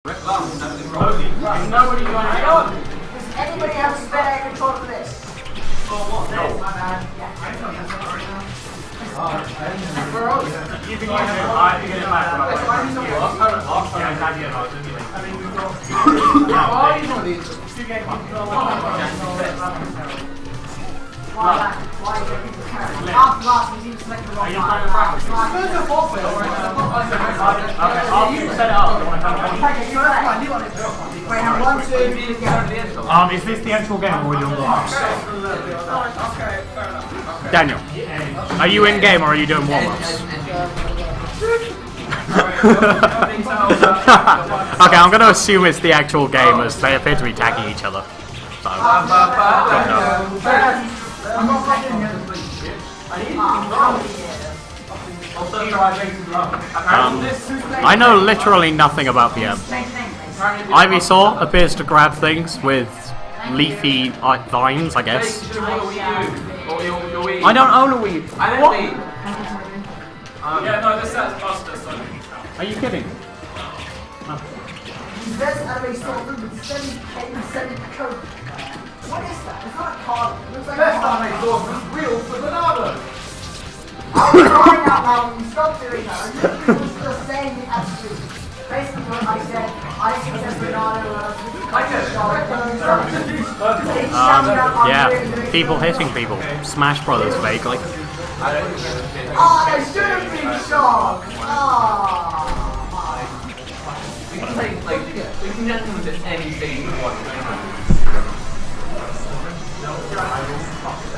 Nobody hang on! Does anybody have a spare air control for this? For what? No. My bad. You can use it. I can get it back. Is this the actual game or are we doing warm-ups? Daniel, are you in game or are you doing warm-ups? Okay, I'm going to assume it's the actual game as they appear to be tagging each other. So, I know literally nothing about PM. Ivysaur appears to grab things with leafy vines, I guess. I don't own a Wii. What? Yeah, no, this sounds faster. Are you kidding? What is that? It's not a card. It looks like a card. It's real for Bernardo. I'm crying out loud when you stop doing that. You're just saying it absolutely. Basically what I said Bernardo yeah, people hitting people. Smash Brothers vaguely. Oh, they should have been shocked. We can take, we can get them to anything we want.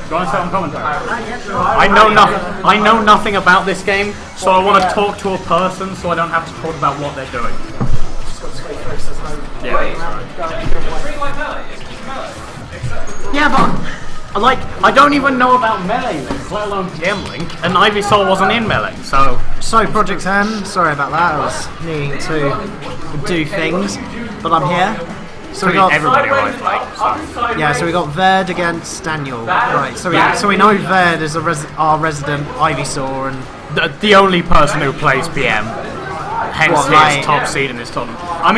Go on, some commentary. I know nothing about this game, so I want to talk to a person, so I don't have to talk about what they're doing. Yeah, but I don't even know about Melee Link, let alone PM Link, and Ivysaur wasn't in Melee, so. So Project 10, sorry about that. I was needing to do things, but I'm here. So we got everybody right, so. Yeah, so we got VERD against Daniel. Right, so we know VERD is our resident Ivysaur and the only person who plays PM. Hence his top seed in this tournament. I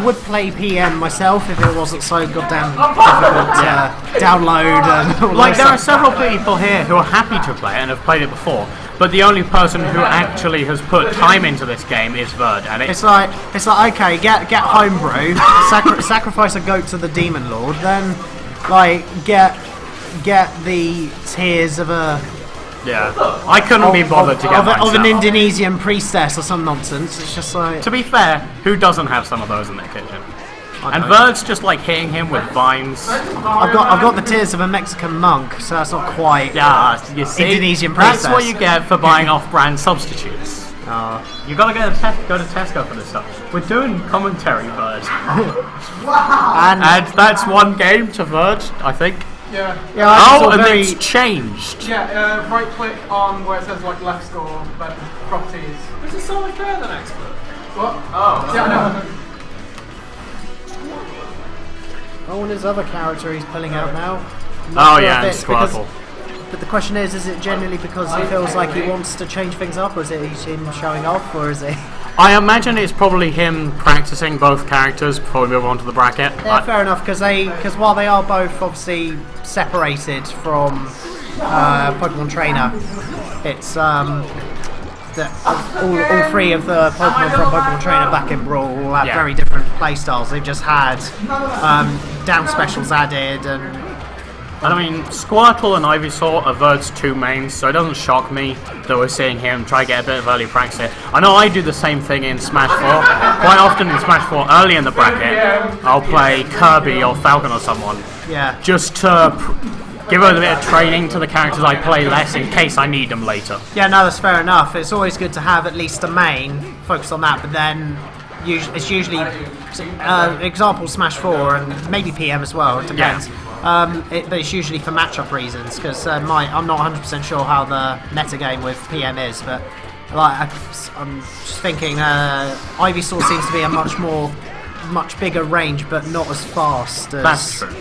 would play PM myself if it wasn't so goddamn difficult to download and all like there are several people here who are happy to play it and have played it before, but the only person who actually has put time into this game is VERD, and it's like okay, get homebrew, sacrifice a goat to the Demon Lord, then like get the tears of a. Yeah, I couldn't be bothered to get of an Indonesian priestess or some nonsense. It's just like. To be fair, who doesn't have some of those in their kitchen? And VERD's just like hitting him with vines. I've got the tears of a Mexican monk, so that's not quite. Yeah, you see, Indonesian priestess. That's what you get for buying off-brand substitutes. You gotta go to Tesco for this stuff. We're doing commentary, VERD. Wow. And that's one game to VERD, I think. Yeah. It's changed. Yeah, right click on where it says like left score, then properties. Is it Sonic better than expert? What? Oh. Yeah, no. Oh, and his other character he's pulling out now. Oh yeah, and Squirtle. But the question is it genuinely because he feels like he wants to change things up, or is it he's him showing off, or is it... I imagine it's probably him practicing both characters before we move on to the bracket. Yeah, fair enough, because while they are both obviously separated from Pokemon Trainer, it's that all three of the Pokemon from Pokemon Trainer back in Brawl all have very different playstyles. They've just had down specials added and I mean, Squirtle and Ivysaur are VERD's two mains, so it doesn't shock me that we're seeing him try to get a bit of early practice here. I know I do the same thing in Smash 4. Quite often in Smash 4, early in the bracket, I'll play Kirby or Falcon or someone. Yeah. Just to give a bit of training to the characters I play less in case I need them later. Yeah, no, that's fair enough. It's always good to have at least a main, focus on that, but then it's usually, example Smash 4 and maybe PM as well, it depends. Yeah. But it's usually for matchup reasons, because I'm not 100% sure how the metagame with PM is, but like I'm just thinking Ivysaur seems to be a much bigger range, but not as fast as... That's true.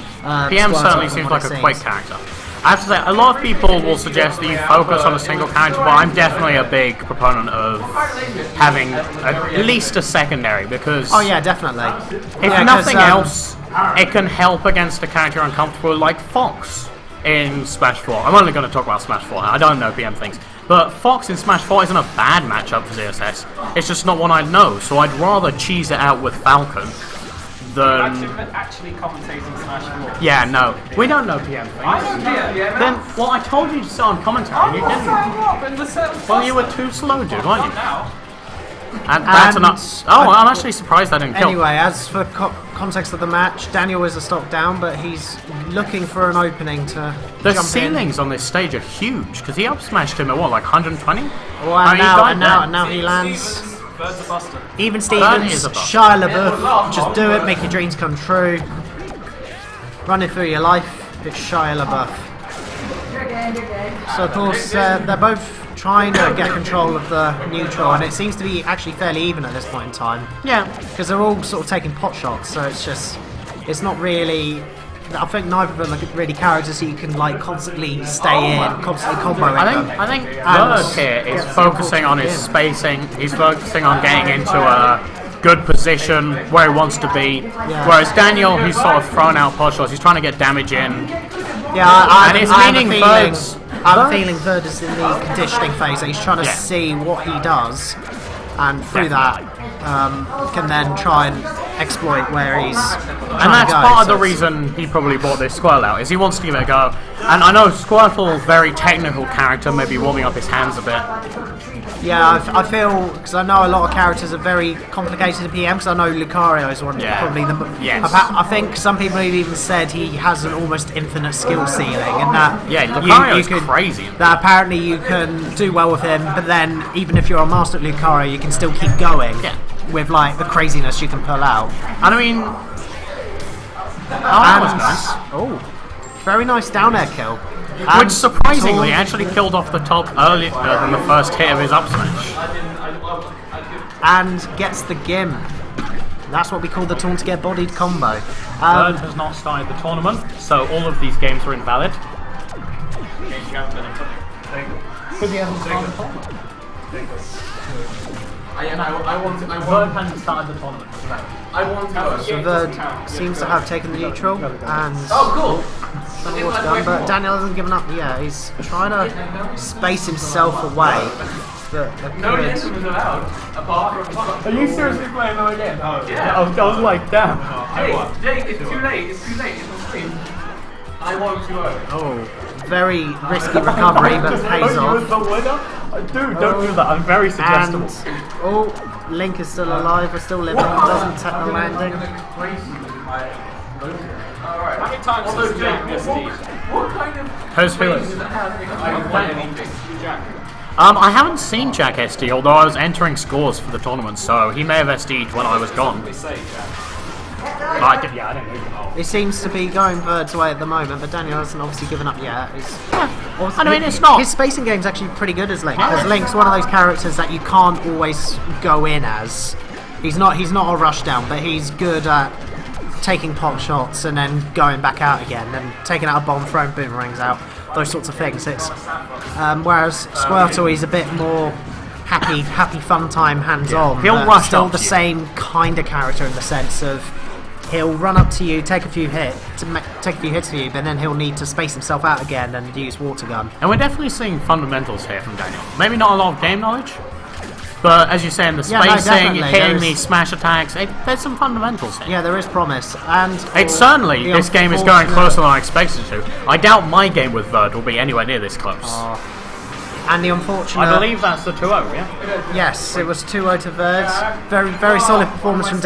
PM certainly seems like a quick character. I have to say, a lot of people will suggest that you focus on a single character, but I'm definitely a big proponent of having at least a secondary, because... Oh yeah, definitely. If nothing else, it can help against a character you're uncomfortable, like Fox in Smash 4. I'm only going to talk about Smash 4, I don't know PM things. But Fox in Smash 4 isn't a bad matchup for ZSS. It's just not one I'd know, so I'd rather cheese it out with Falcon than... Actually commentating Smash 4. Yeah, no. We don't know PM things. I know PM, yeah. Then, well, I told you to sit on commentary, you didn't. Well, you were too slow, dude, weren't you? Now. And that's enough. Oh, I'm actually surprised I didn't kill. Anyway, as for context of the match, Daniel is a stock down, but he's looking for an opening to The jump ceilings on this stage are huge, because he up smashed him at what, like 120? in. Well, and now he lands. VERD's a buster. Even Bird Stevens, is a bust. Shia LaBeouf, just do it, make your dreams come true. Running through your life, it's Shia LaBeouf. You're good. So of course, they're both trying to get control of the neutral, and it seems to be actually fairly even at this point in time. Yeah. Because they're all sort of taking pot shots, so it's not really... I think neither of them are really characters that you can like constantly stay in, constantly combo in them. I think VERD here is focusing on his spacing, he's focusing on getting into a good position where he wants to be, whereas Daniel, he's sort of throwing out pot shots, he's trying to get damage in. Yeah, And it's meaning VERD's... I'm feeling VERD is in the conditioning phase, and he's trying to see what he does, and through that can then try and exploit where he's And that's part of the reason he probably brought this Squirtle out, is he wants to give it a go. And I know Squirtle, very technical character, maybe warming up his hands a bit. Yeah, I feel, because I know a lot of characters are very complicated in PM, because I know Lucario is one probably the... Yes. I think some people have even said he has an almost infinite skill ceiling, and that... Yeah, Lucario is crazy. That apparently you can do well with him, but then even if you're a master at Lucario, you can still keep going with like the craziness you can pull out. And I mean... that was nice. Oh, very nice down air kill. Which surprisingly actually killed off the top earlier than the first hit of his up smash. And gets the Gim. That's what we call the taunt to get bodied combo. VERD has not started the tournament, so all of these games are invalid. Because he hasn't started the tournament. VERD hasn't started the tournament. So VERD seems to have taken the neutral, and Oh, cool. but Daniel hasn't given up yet. He's trying to space himself away. But No Nintendo was allowed, apart from... Are you seriously playing them again? Yeah. I was like, damn. Hey, Jake, it's too late, it's on stream. I won 2-0. Oh, very risky recovery, but pays off. the winner? Dude, don't do that. I'm very And suggestible. Link is still alive, is still living, doesn't take the landing. Alright. How many times has Jack missed these? What kind of... Who's Felix? does it have if I don't play anything? Jack. I haven't seen Jack SD, although I was entering scores for the tournament, so he may have SD'd when I was gone. They say Jack. I didn't know. It seems to be going VERD's way at the moment, but Daniel hasn't obviously given up yet. I mean, it's not. His spacing game's actually pretty good as Link, because Link's one of those characters that you can't always go in as. He's not a rushdown, but he's good at taking pot shots and then going back out again, and taking out a bomb, throwing boomerangs out, those sorts of things. It's whereas Squirtle, he's a bit more happy fun time, hands-on. He'll but rush still up the to you. same kind of character in the sense of he'll run up to you, take a few hits for you, but then he'll need to space himself out again and use water gun. And we're definitely seeing fundamentals here from Daniel. Maybe not a lot of game knowledge, but as you say, in the Yeah, no, spacing, definitely. hitting these smash attacks, there's some fundamentals here. Yeah, there is promise, and It's certainly, the this game is going unfortunate- closer than I expected it to. I doubt my game with VERD will be anywhere near this close. And the unfortunate... I believe that's the 2-0, yeah? Yes, it was 2-0 to VERD. Very solid performance from